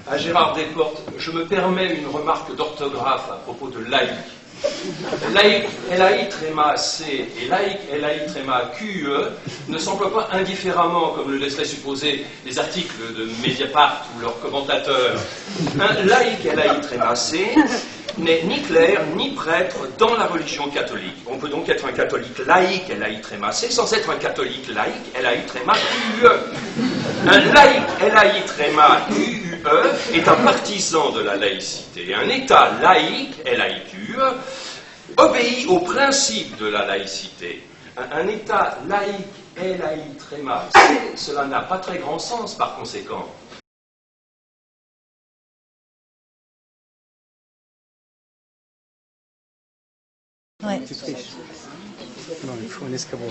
À Gérard Desportes, je me permets une remarque d'orthographe à propos de laïc. Laïc, L-A-I-C, et laïc, L-A-I-Q-U-E, ne s'emploient pas indifféremment, comme le laisseraient supposer les articles de Mediapart ou leurs commentateurs. Un laïc, L-A-I-C, n'est ni clerc ni prêtre dans la religion catholique. On peut donc être un catholique laïque, L-A-I-C, sans être un catholique laïque, L-A-I-Q-U-E. Un laïc, L-A-I-Q-U-E, est un partisan de la laïcité. Un État laïque, L-A-I-Q-U-E, obéit au principe de la laïcité. Un État laïque, L-A-I-C, cela n'a pas très grand sens par conséquent. Ouais. Tu triches. Non, il faut un escabeau.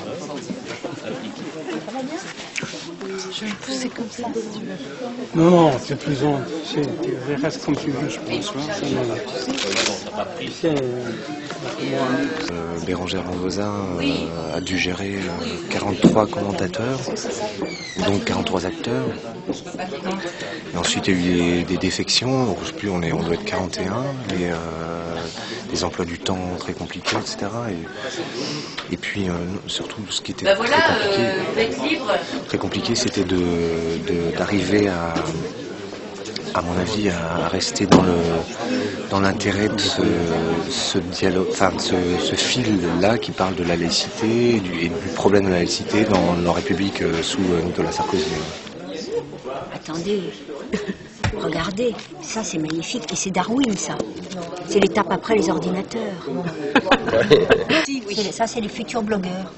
Je vais le pousser comme ça, si tu veux. Non, non, c'est plus long. Tu restes comme tu veux, je pense. Bérangère Monvoisin a dû gérer 43 commentateurs, donc 43 acteurs. Et ensuite, il y a eu des défections. Donc, je sais plus, on doit être 41. Et des emplois du temps très compliqués, etc. Et puis, surtout, ce qui était très compliqué, c'était d'arriver à mon avis, à rester dans l'intérêt de ce dialogue, enfin ce fil-là qui parle de la laïcité et du problème de la laïcité dans la République sous Nicolas Sarkozy. Attendez, regardez, ça c'est magnifique, et c'est Darwin ça. C'est l'étape après les ordinateurs. Ça c'est les futurs blogueurs.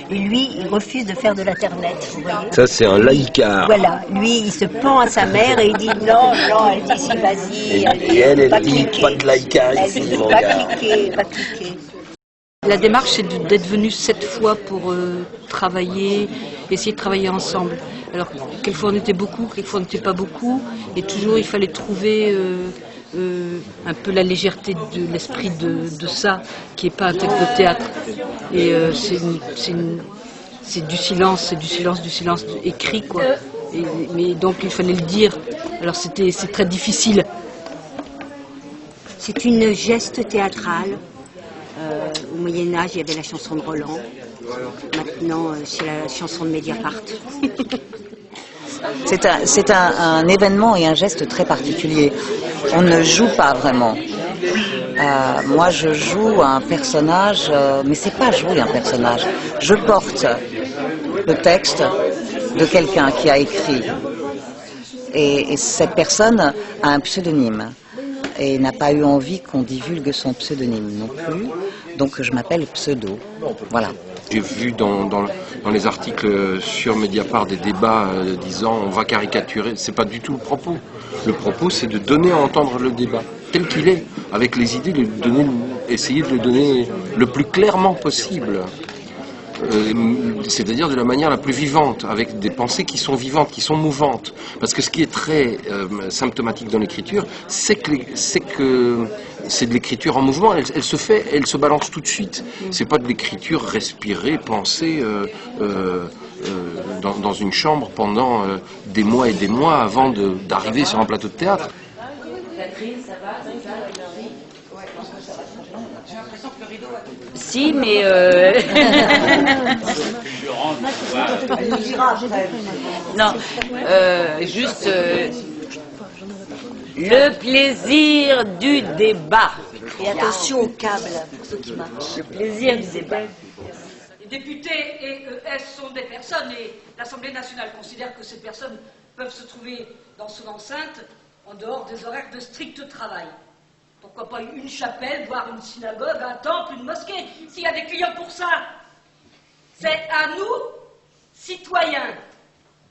Et lui, il refuse de faire de l'internet, vous voyez. Ça, c'est un laïcard. Voilà, lui, il se pend à sa mère et il dit non, elle dit si, vas-y. Et elle dit pas de laïcard ici, mon gars. Pas cliquer. La démarche, c'est d'être venu 7 fois pour travailler, essayer de travailler ensemble. Alors, quelquefois on était beaucoup, quelquefois on n'était pas beaucoup, et toujours il fallait trouver un peu la légèreté de l'esprit de ça, qui n'est pas un texte de théâtre. Et c'est du silence écrit, quoi. Mais donc il fallait le dire. Alors c'est très difficile. C'est une geste théâtrale. Au Moyen-Âge, il y avait la chanson de Roland. Maintenant, c'est la chanson de Mediapart. C'est un événement et un geste très particulier. On ne joue pas vraiment. Moi, je joue un personnage, mais c'est pas jouer un personnage. Je porte le texte de quelqu'un qui a écrit. Et cette personne a un pseudonyme. Et n'a pas eu envie qu'on divulgue son pseudonyme non plus. Donc je m'appelle Pseudo. Voilà. J'ai vu dans les articles sur Mediapart des débats disant on va caricaturer. C'est pas du tout le propos. Le propos, c'est de donner à entendre le débat tel qu'il est, avec les idées, essayer de le donner le plus clairement possible. C'est-à-dire de la manière la plus vivante, avec des pensées qui sont vivantes, qui sont mouvantes. Parce que ce qui est très symptomatique dans l'écriture, c'est que c'est de l'écriture en mouvement. Elle se balance tout de suite. C'est pas de l'écriture respirée, pensée dans une chambre pendant des mois et des mois avant d'arriver sur un plateau de théâtre. Catherine, ça va? J'ai l'impression que le rideau a... Si, mais... Non, juste le plaisir du débat. Et attention au câble, pour ceux qui marchent. Le plaisir du débat. Les députés et ES sont des personnes et l'Assemblée nationale considère que ces personnes peuvent se trouver dans son enceinte en dehors des horaires de strict travail. Pourquoi pas une chapelle, voire une synagogue, un temple, une mosquée, s'il y a des clients pour ça. C'est à nous, citoyens,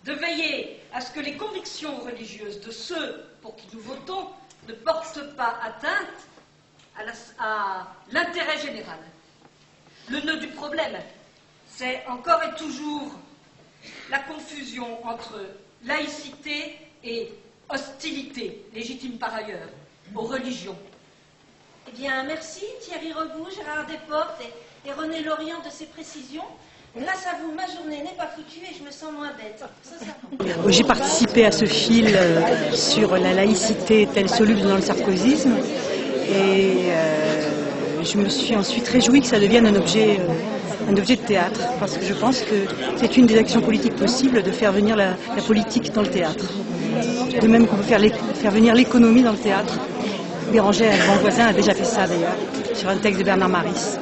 de veiller à ce que les convictions religieuses de ceux pour qui nous votons ne portent pas atteinte à l'intérêt général. Le nœud du problème, c'est encore et toujours la confusion entre laïcité et hostilité, légitime par ailleurs, aux religions. Eh bien, merci Thierry Rebout, Gérard Desportes et René Lorient de ces précisions. Grâce à vous, ma journée n'est pas foutue et je me sens moins bête. J'ai participé à ce fil sur la laïcité telle soluble dans le sarkozysme et je me suis ensuite réjouie que ça devienne un objet de théâtre, parce que je pense que c'est une des actions politiques possibles de faire venir la politique dans le théâtre. De même qu'on peut faire venir l'économie dans le théâtre. Bérangère Bonvoisin a déjà fait ça d'ailleurs, sur un texte de Bernard Maris.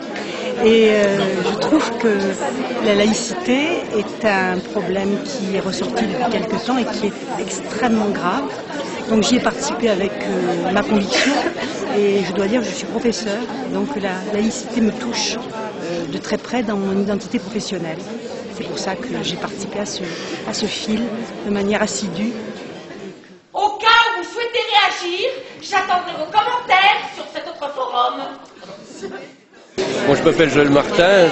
Et je trouve que la laïcité est un problème qui est ressorti depuis quelque temps et qui est extrêmement grave. Donc j'y ai participé avec ma conviction et je dois dire que je suis professeur, donc la laïcité me touche de très près dans mon identité professionnelle. C'est pour ça que j'ai participé à ce fil de manière assidue. Au cas où vous souhaitez réagir, j'attendrai vos commentaires sur cet autre forum. Bon, je m'appelle Joël Martin,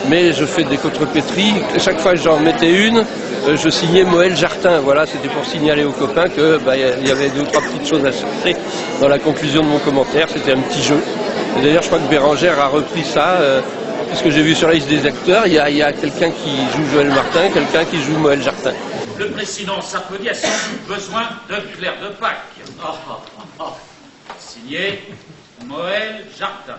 mais je fais des contrepétries. Chaque fois que j'en mettais une, je signais Moël Jartin. Voilà, c'était pour signaler aux copains que y avait 2 ou 3 petites choses à chercher dans la conclusion de mon commentaire. C'était un petit jeu. Et d'ailleurs, je crois que Bérangère a repris ça, puisque j'ai vu sur la liste des acteurs, il y a quelqu'un qui joue Joël Martin, quelqu'un qui joue Moël Jartin. Le président Sarkozy a sans doute besoin d'un clair de Pâques. Signé Moël Jartin.